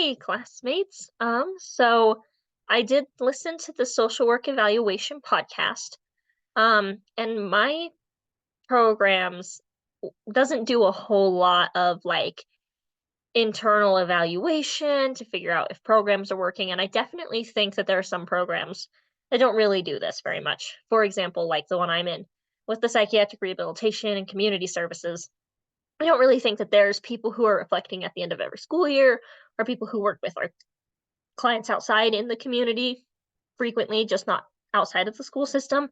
Hey, classmates. So I did listen to the social work evaluation podcast. And my programs doesn't do a whole lot of like internal evaluation to figure out if programs are working. And I definitely think that there are some programs that don't really do this very much. For example, like the one I'm in with the psychiatric rehabilitation and community services. I don't really think that there's people who are reflecting at the end of every school year or people who work with our clients outside in the community frequently, just not outside of the school system,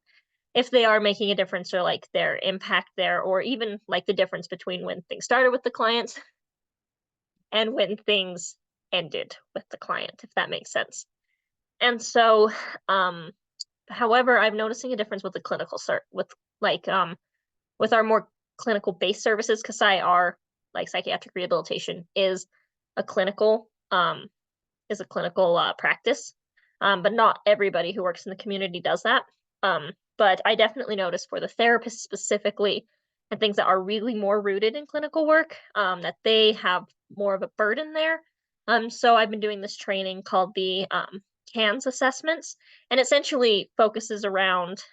if they are making a difference or like their impact there, or even like the difference between when things started with the clients and when things ended with the client, if that makes sense. And so, um, however, I'm noticing a difference with the clinical like with our more clinical based services, because our like psychiatric rehabilitation a clinical um is a clinical practice. But not everybody who works in the community does that. But I definitely notice for the therapists specifically and things that are really more rooted in clinical work, that they have more of a burden there. So I've been doing this training called the CANS assessments, and essentially focuses around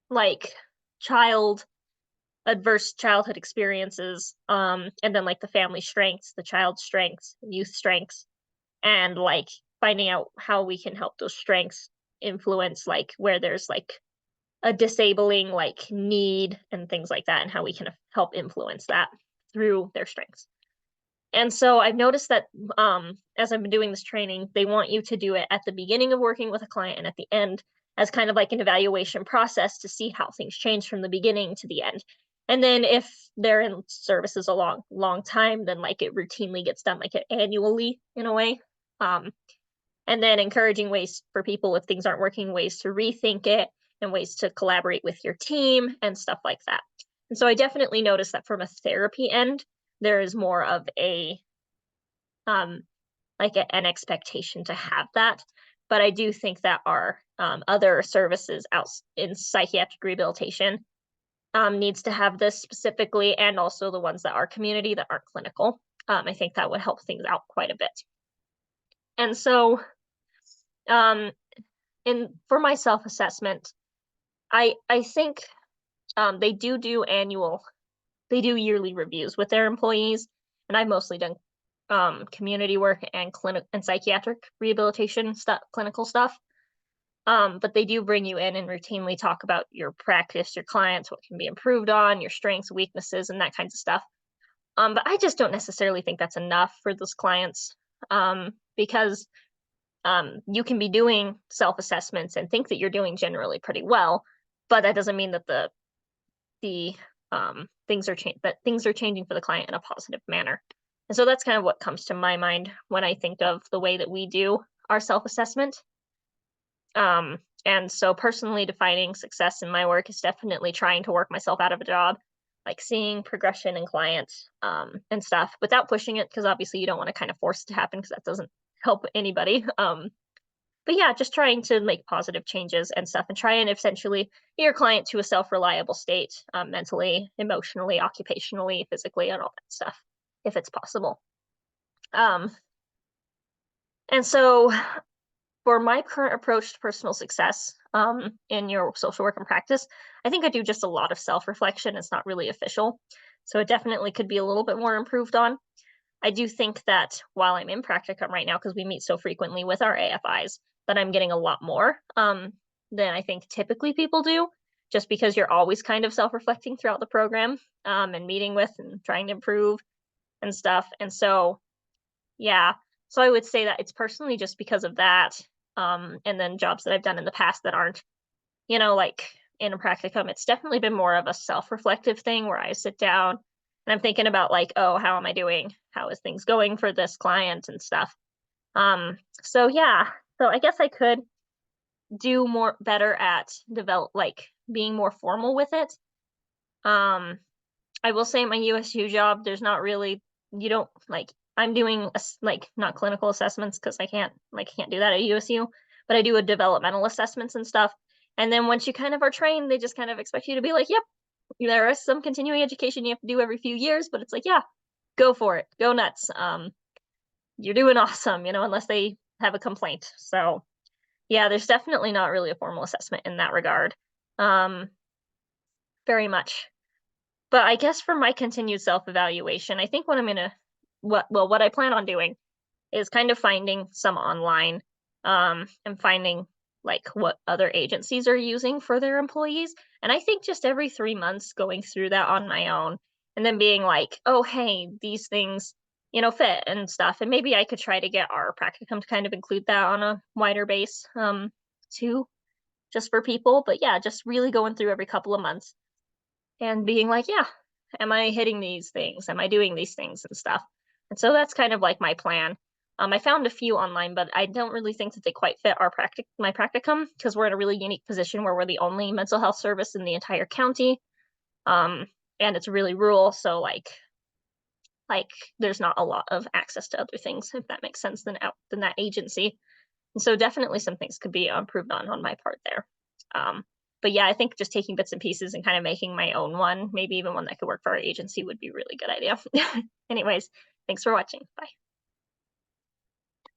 like child adverse childhood experiences, and then like the family strengths, the child's strengths, youth strengths, and like finding out how we can help those strengths influence like where there's like a disabling like need and things like that, and how we can help influence that through their strengths. And so I've noticed that as I've been doing this training, they want you to do it at the beginning of working with a client and at the end as kind of like an evaluation process to see how things change from the beginning to the end. And then if they're in services a long time, then like it routinely gets done like annually in a way. Um, and then encouraging ways for people if things aren't working, ways to rethink it and ways to collaborate with your team and stuff like that. And so I definitely noticed that from a therapy end, there is more of um an expectation to have that. But I do think that our other services out in psychiatric rehabilitation needs to have this specifically, and also the ones that are community that aren't clinical. I think that would help things out quite a bit. And so um in for my self-assessment, I think they they do yearly reviews with their employees, and I've mostly done community work and clinic and psychiatric rehabilitation stuff, clinical stuff. But they do bring you in and routinely talk about your practice, your clients, what can be improved on, your strengths, weaknesses, and that kinds of stuff. But I just don't necessarily think that's enough for those clients, because you can be doing self-assessments and think that you're doing generally pretty well, but that doesn't mean that the things are changing for the client in a positive manner. And so that's kind of what comes to my mind when I think of the way that we do our self-assessment. And so personally defining success in my work is definitely trying to work myself out of a job, like seeing progression in clients, and stuff without pushing it, because obviously you don't want to kind of force it to happen because that doesn't help anybody. But yeah, just trying to make positive changes and stuff and try and essentially get your client to a self-reliable state, mentally, emotionally, occupationally, physically, and all that stuff, if it's possible. Um, and so for my current approach to personal success, in your social work and practice, I think I do just a lot of self-reflection. It's not really official. So it definitely could be a little bit more improved on. I do think that while I'm in practicum right now, because we meet so frequently with our AFIs, that I'm getting a lot more than I think typically people do, just because you're always kind of self-reflecting throughout the program, and meeting with and trying to improve and stuff. And so, yeah, so I would say that it's personally just because of that. And then jobs that I've done in the past that aren't, like in a practicum, it's definitely been more of a self-reflective thing where I sit down and I'm thinking about like, oh, how am I doing? How is things going for this client and stuff? So yeah, so I guess I could do more better at being more formal with it. I will say my USU job, there's not really, you don't like, I'm doing not clinical assessments because I can't do that at USU, but I do a developmental assessments and stuff. And then once you kind of are trained, they just kind of expect you to be like, yep, there is some continuing education you have to do every few years, but it's like, yeah, go for it, go nuts. you're doing awesome, you know, unless they have a complaint. So yeah, there's definitely not really a formal assessment in that regard. Um, very much. But I guess for my continued self-evaluation, I think what I'm gonna what I plan on doing is kind of finding some online, and finding like what other agencies are using for their employees. And I think just every 3 months going through that on my own and then being like, oh, hey, these things, you know, fit and stuff. And maybe I could try to get our practicum to kind of include that on a wider base, too, just for people. But yeah, just really going through every couple of months and being like, yeah, am I hitting these things? Am I doing these things and stuff? And so that's kind of like my plan. I found a few online, but I don't really think that they quite fit our my practicum because we're in a really unique position where we're the only mental health service in the entire county. Um, and it's really rural, so like there's not a lot of access to other things, if that makes sense, than that agency. And so definitely some things could be improved on my part there. Um, but yeah, I think just taking bits and pieces and kind of making my own one, maybe even one that could work for our agency would be a really good idea. Anyways, thanks for watching. Bye.